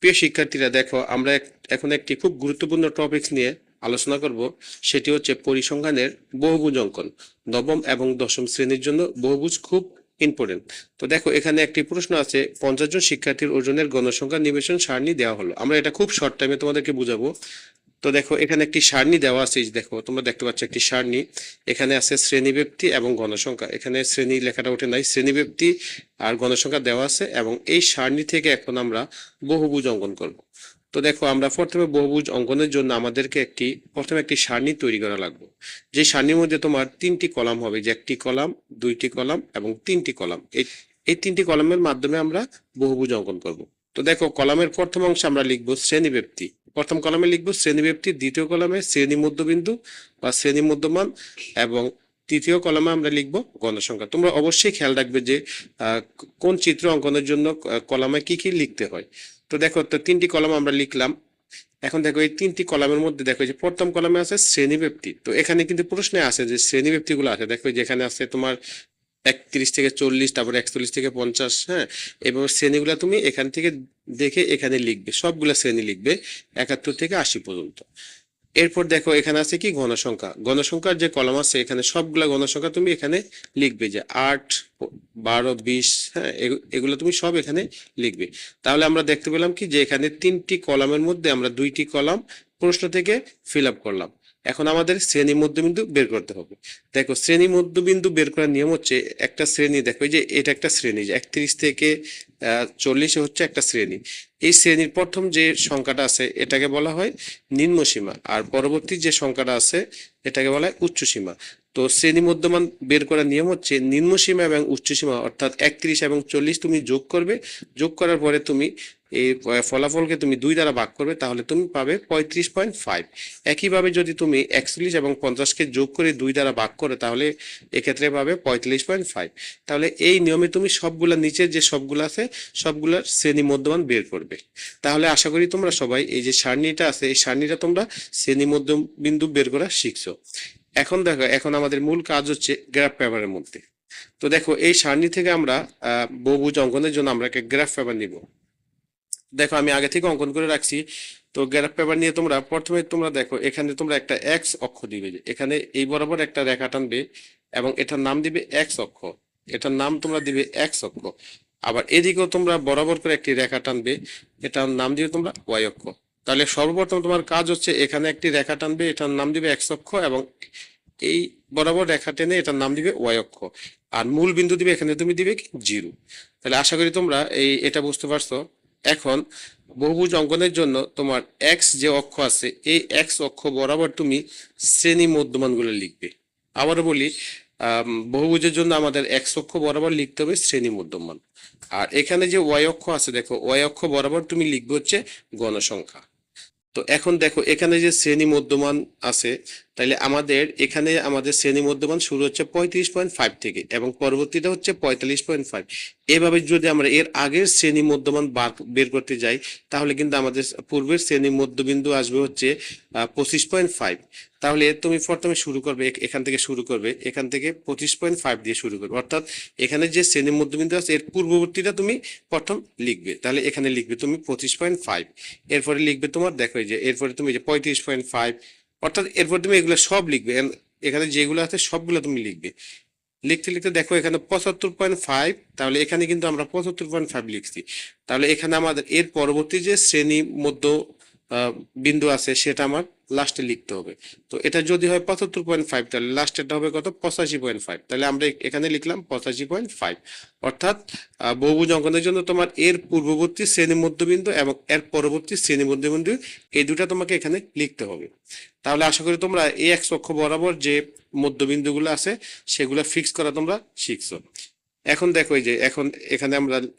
প্রিয় শিক্ষার্থীরা, দেখো আমরা এখন একটি খুব গুরুত্বপূর্ণ টপিকস নিয়ে আলোচনা করব। সেটি হচ্ছে পরিসংখ্যানের বহুভুজ অঙ্কন। নবম এবং দশম শ্রেণীর জন্য বহুভুজ খুব ইম্পর্টেন্ট। তো দেখো, এখানে একটি প্রশ্ন আছে, 50 জন শিক্ষার্থীর ওজনের গণসংখ্যা নিবেশন সারণী দেওয়া হলো। আমরা এটা খুব শর্ট টাইমে তোমাদেরকে বুঝাবো। তো দেখো, এখানে একটি সারণী দেওয়া আছে। এই যে দেখো, তোমরা দেখতে পাচ্ছ একটি সারণী। এখানে আছে শ্রেণীব্যাপ্তি এবং গণসংখ্যা। এখানে শ্রেণী লেখাটা ওঠে নাই, শ্রেণীব্যাপ্তি আর গণসংখ্যা দেওয়া আছে, এবং এই সারণী থেকে এখন আমরা বহুভুজ অঙ্কন করব। তো দেখো, আমরা প্রথমে বহুভুজ অঙ্কনের জন্য আমাদেরকে প্রথমে একটি সারণী তৈরি করা লাগবে। যে সারণীর মধ্যে তোমার 3টি কলাম হবে, যে একটি কলাম, 2টি কলাম এবং 3টি কলাম। এই 3টি কলামের মাধ্যমে আমরা বহুভুজ অঙ্কন করব। তো দেখো, কলামের প্রথম অংশে আমরা লিখবো শ্রেণীব্যাপ্তি। প্রথম কলামে লিখবো শ্রেণীব্যাপ্তি, দ্বিতীয় কলামে শ্রেণী মধ্যবিন্দু বা শ্রেণী মধ্যমান, এবং তৃতীয় কলামে আমরা লিখবো গণসংখ্যা। তোমরা অবশ্যই খেয়াল রাখবে যে কোন চিত্র অঙ্কনের জন্য কলামে কি কি লিখতে হয়। তো দেখো, তো 3টি কলাম আমরা লিখলাম। এখন দেখো, এই 3টি কলামের মধ্যে দেখো যে প্রথম কলামে আছে শ্রেণীব্যাপ্তি। তো এখানে কিন্তু প্রশ্নে আছে যে শ্রেণীব্যাপ্তি গুলো আছে। দেখো, যেখানে আছে তোমার 31 থেকে 40, তারপর 41 থেকে 50। হ্যাঁ, এবার শ্রেণীগুলা তুমি এখান থেকে দেখে এখানে লিখবে, সবগুলা শ্রেণী লিখবে 71 থেকে 80 পর্যন্ত। এরপর দেখো, এখানে আছে কি গণসংখ্যা। গণসংখ্যার যে কলাম আছে, এখানে সবগুলা গণসংখ্যা তুমি এখানে লিখবে, যে 8, 12, 20। হ্যাঁ, এগুলো তুমি সব এখানে লিখবে। তাহলে আমরা দেখতে পেলাম কি, যে এখানে 3টি কলামের মধ্যে আমরা 2টি কলাম প্রশ্ন থেকে ফিল আপ করলাম। এখন আমাদের শ্রেণী মধ্যবিন্দু বের করতে হবে। দেখো, শ্রেণী মধ্যবিন্দু বের করার নিয়ম হচ্ছে, একটা শ্রেণী, দেখো যে এটা একটা শ্রেণী, যে 31 থেকে 40 হচ্ছে একটা শ্রেণী। এই শ্রেণীর প্রথম যে সংখ্যাটা আছে এটাকে বলা হয় নিম্ন সীমা, আর পরবর্তী যে সংখ্যাটা আছে এটাকে বলা হয় উচ্চ সীমা। তো শ্রেণী মধ্যমান বের করার নিয়ম হচ্ছে, নিম্ন সীমা এবং উচ্চ সীমা অর্থাৎ 31 এবং 40 তুমি যোগ করবে। যোগ করার পরে তুমি এই ফলাফলকে তুমি 2 দ্বারা ভাগ করবে, তাহলে তুমি পাবে 35.5। একইভাবে যদি তুমি 41 এবং 50কে যোগ করে 2 দ্বারা ভাগ করো, তাহলে এক্ষেত্রে পাবে 45.5। তাহলে এই নিয়মে তুমি সবগুলা নিচের যে সবগুলো আছে সবগুলার শ্রেণী মধ্যমান বের করবে। তাহলে আশা করি তোমরা সবাই এই যে সারণীটা আছে, এই সারণীটা তোমরা শ্রেণী মধ্যবিন্দু বের করা শিখছো। এখন দেখো, এখন আমাদের মূল কাজ হচ্ছে গ্রাফ পেপারের মধ্যে। তো দেখো, এই সারণী থেকে আমরা বহুভুজ অঙ্কনের জন্য আমরা একটা গ্রাফ পেপার নিব। দেখো, আমি আগে থেকে অঙ্কন করে রাখছি। তো গ্রাফ পেপার নিয়ে তোমরা প্রথমে তোমরা দেখো, এখানে তোমরা একটা এক্স অক্ষ দিবে, যে এখানে এই বরাবর একটা রেখা টানবে, এবং এটার নাম দিবে এক্স অক্ষ। এটার নাম তোমরা দিবে এক্স অক্ষ। আবার এদিকেও তোমরা বরাবর করে একটি রেখা টানবে, এটার নাম দিবে তোমরা ওয়াই অক্ষ। তাহলে সর্বপ্রথম তোমার কাজ হচ্ছে, এখানে একটি রেখা টানবে, এটার নাম দিবে এক্স অক্ষ, এবং এই বরাবর রেখা টেনে এটার নাম দিবে ওয়াই অক্ষ। আর মূল বিন্দু দিবে, এখানে তুমি দিবে কি 0। তাহলে আশা করি তোমরা এটা বুঝতে পারছো। এখন বহুভুজ অঙ্কনের জন্য তোমার এক্স যে অক্ষ আছে, এই এক্স অক্ষ বরাবর তুমি শ্রেণী মধ্যমানগুলো লিখবে। আবারও বলি, বহুভুজের জন্য আমাদের এক্স অক্ষ বরাবর লিখতে হবে শ্রেণী মধ্যমান। আর এখানে যে ওয়াই অক্ষ আছে, দেখো ওয়াই অক্ষ বরাবর তুমি লিখবে হচ্ছে গণসংখ্যা। তো এখন দেখো, এখানে যে শ্রেণী মধ্যমান আছে, তাহলে আমাদের শ্রেণী মধ্যমান শুরু হচ্ছে 35.5 থেকে, এবং পরবর্তীটা হচ্ছে 45.5। এভাবে যদি আমরা এর আগের শ্রেণী মধ্যমান বের করতে যাই, তাহলে কিন্তু আমাদের পূর্বের শ্রেণী মধ্যবিন্দু আসবে হচ্ছে 25.5। তাহলে তুমি প্রথমে শুরু করবে, এখান থেকে শুরু করবে, এখান থেকে 25.5 দিয়ে শুরু করবে, অর্থাৎ এখানে যে শ্রেণী মধ্যবিন্দু আছে এর পূর্ববর্তীটা তুমি প্রথম লিখবে। তাহলে এখানে লিখবে তুমি 25.5। এরপরে লিখবে তোমার, দেখো যে এরপরে তুমি যে 35.5, অর্থাৎ এরপর তুমি এগুলো সব লিখবে। এখানে যেগুলো আছে সবগুলো তুমি লিখবে। লিখতে লিখতে দেখো, এখানে 75.5। তাহলে এখানে কিন্তু আমরা 75.5 লিখছি। তাহলে এখানে আমাদের এর পরবর্তী যে শ্রেণী মধ্য বিন্দু আছে সেটা আমার লাস্টে লিখতে হবে। তো এটা যদি হয় 75.5, তাহলে লাস্টেরটা হবে কত, 85.5। তাহলে আমরা এখানে লিখলাম 85.5। অর্থাৎ বহুভুজ অঙ্কনের জন্য তোমার এর পূর্ববর্তী শ্রেণী মধ্যবিন্দু এবং এর পরবর্তী শ্রেণী মধ্যবিন্দু, এই দুটা তোমাকে এখানে লিখতে হবে। তাহলে আশা করি তোমরা এই এক্স অক্ষ বরাবর যে মধ্যবিন্দুগুলো আছে সেগুলো ফিক্স করা তোমরা শিখছো। এখন দেখো, এই যে এখন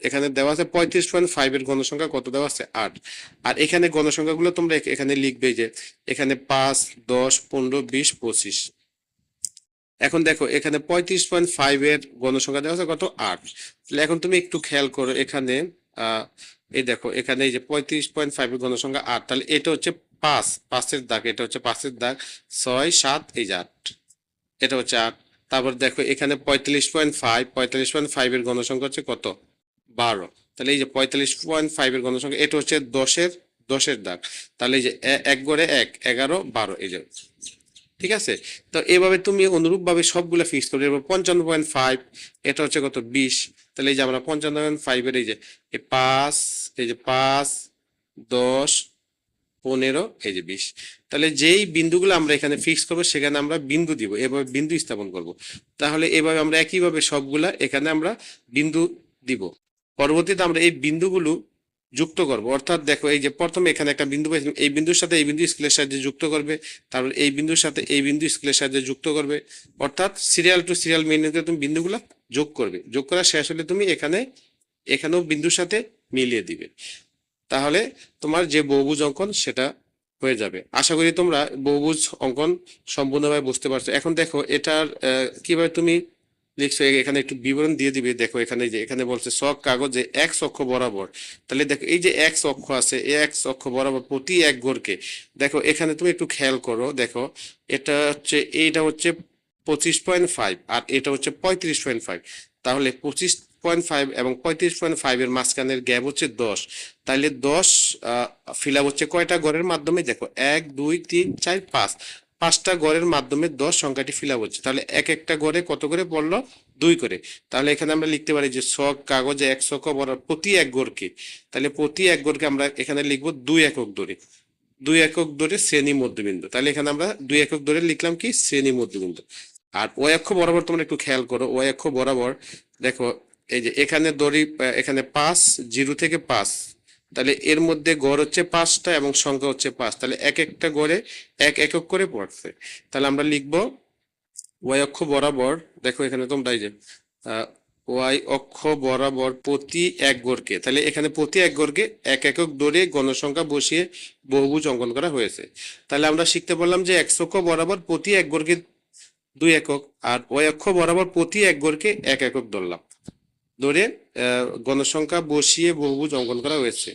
এখানে দেওয়া আছে 35.5 এর গণসংখ্যা কত দেওয়া আছে, 8। আর এখানে গণসংখ্যাগুলো তোমরা এখানে লিখবে, যে এখানে 5, 10, 15, 20, 25। এখন দেখো, এখানে 35.5 এর গণসংখ্যা দেওয়া আছে কত, 8। তাহলে এখন তুমি একটু খেয়াল করো, এখানে এই দেখো, এখানে এই যে 35.5 এর গণসংখ্যা 8, তাহলে এটা হচ্ছে 5 দাগ, এটা হচ্ছে 5 দাগ, 6, 7, এই যে 8, এটা হচ্ছে 8। তারপর দেখো, এখানে 45.5 এর গণসংখ্যা হচ্ছে কত, 12। তাহলে এই যে 45.5 এর গণসংখ্যা, এটা হচ্ছে দশের দাগ। তাহলে এই যে এক গড়ে 1, 11, 12, এই যে, ঠিক আছে। তো এইভাবে তুমি অনুরূপ ভাবে সবগুলা ফিক্স করবে। এবার 55.5, এটা হচ্ছে কত, 20। তাহলে এই যে আমরা 55.5 এর এই যে 5, এই যে 5, 10, 15, এই যে 20। তাহলে যেই বিন্দুগুলো আমরা এখানে ফিক্স করবো সেখানে আমরা বিন্দু দিব, এভাবে বিন্দু স্থাপন করব। তাহলে এভাবে আমরা একইভাবে সবগুলা এখানে আমরা বিন্দু দিব। পরবর্তীতে আমরা এই বিন্দুগুলো যুক্ত করব। অর্থাৎ দেখো, এই যে প্রথমে এখানে একটা বিন্দু পাইছিলাম, এই বিন্দুর সাথে এই বিন্দু স্কেলের সাহায্যে যুক্ত করবে, তারপর এই বিন্দুর সাথে এই বিন্দু স্কেলের সাহায্যে যুক্ত করবে। অর্থাৎ সিরিয়াল টু সিরিয়াল মেনে তুমি বিন্দুগুলা যোগ করবে। যোগ করা শেষ হলে তুমি এখানেও বিন্দুর সাথে মিলিয়ে দিবে। তাহলে তোমার যে বহুভুজ অঙ্কন সেটা হয়ে যাবে। আশা করি তোমরা বহুভুজ অঙ্কন সম্পূর্ণভাবে বুঝতে পারছো। এখন দেখো এটার কিভাবে তুমি লিখছো, এখানে একটু বিবরণ দিয়ে দিবে। দেখো এখানে যে এখানে বলছে সক কাগজে এক্স অক্ষ বরাবর। তাহলে দেখো এই যে এক্স অক্ষ আছে, এই এক্স অক্ষ বরাবর প্রতি এক গড়কে, দেখো এখানে তুমি একটু খেয়াল করো। দেখো এইটা হচ্ছে 25.5 আর এটা হচ্ছে 35.5। তাহলে 25.5 এবং 35.5 এর মাঝখানের গ্যাপ হচ্ছে 10। তাহলে 10 ফিল আপ হচ্ছে কয়টা গড়ের মাধ্যমে? দেখো 1, 2, 3, 4, 5, 5টা গড়ের মাধ্যমে 10 সংখ্যাটি ফিল আপ হচ্ছে। তাহলে এক একটা গড়ে কত করে পড়লো? 2 করে। তাহলে এখানে আমরা লিখতে পারি যে ছক কাগজে 1 ছক বরাবর প্রতি এক গড়কে, তাহলে প্রতি এক গড়কে আমরা এখানে লিখবো 2 একক দূরে। 2 একক দূরে শ্রেণী মধ্যবিন্দু। তাহলে এখানে আমরা 2 একক দূরে লিখলাম কি? শ্রেণী মধ্যবিন্দু। আর ওই অক্ষ বরাবর তোমরা একটু খেয়াল করো, ওই অক্ষ বরাবর দেখো এই যে এখানে দড়ি, এখানে 5, 0 থেকে 5। তাহলে এর মধ্যে গড় হচ্ছে 5টা এবং সংখ্যা হচ্ছে 5। তাহলে এক একটা গড়ে এক একক করে পড়ছে। তাহলে আমরা লিখবো ওয়াই অক্ষ বরাবর, দেখো এখানে তোমরা এই যে ওয়াই অক্ষ বরাবর প্রতি এক গড়কে, তাহলে এখানে প্রতি এক গড়কে এক একক দূরে গণসংখ্যা বসিয়ে বহুভুজ অঙ্কন করা হয়েছে। তাহলে আমরা শিখতে পারলাম যে এক্স অক্ষ বরাবর প্রতি এক গড়কে 2 একক, আর ওয়াই অক্ষ বরাবর প্রতি এক গড়কে 1 একক ধরলাম, ধরে গণসংখ্যা বসিয়ে বহুভুজ অঙ্কন করা হয়েছে।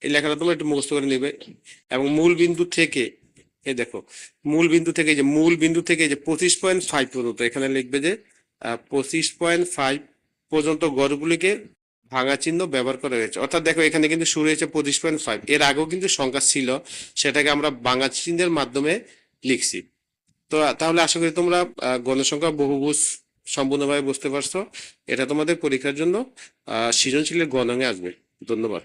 এই লেখাটা তোমরা একটু মুখস্থ করে নিবে। এবং মূল বিন্দু থেকে, এই দেখো মূল বিন্দু থেকে, যে মূল বিন্দু থেকে যে 25.5 পর্যন্ত এখানে লিখবে যে 25.5 পর্যন্ত গড়গুলিকে ভাঙা চিহ্ন ব্যবহার করা হয়েছে। অর্থাৎ দেখো এখানে কিন্তু শুরু হয়েছে 25.5, এর আগেও কিন্তু সংখ্যা ছিল, সেটাকে আমরা ভাঙা চিহ্নের মাধ্যমে লিখছি। তো তাহলে আশা করি তোমরা গণসংখ্যা বহুভুজ সম্পূর্ণভাবে বুঝতে পারছো। এটা তোমাদের পরীক্ষার জন্য সৃজনশীলের গণনে আসবে। ধন্যবাদ।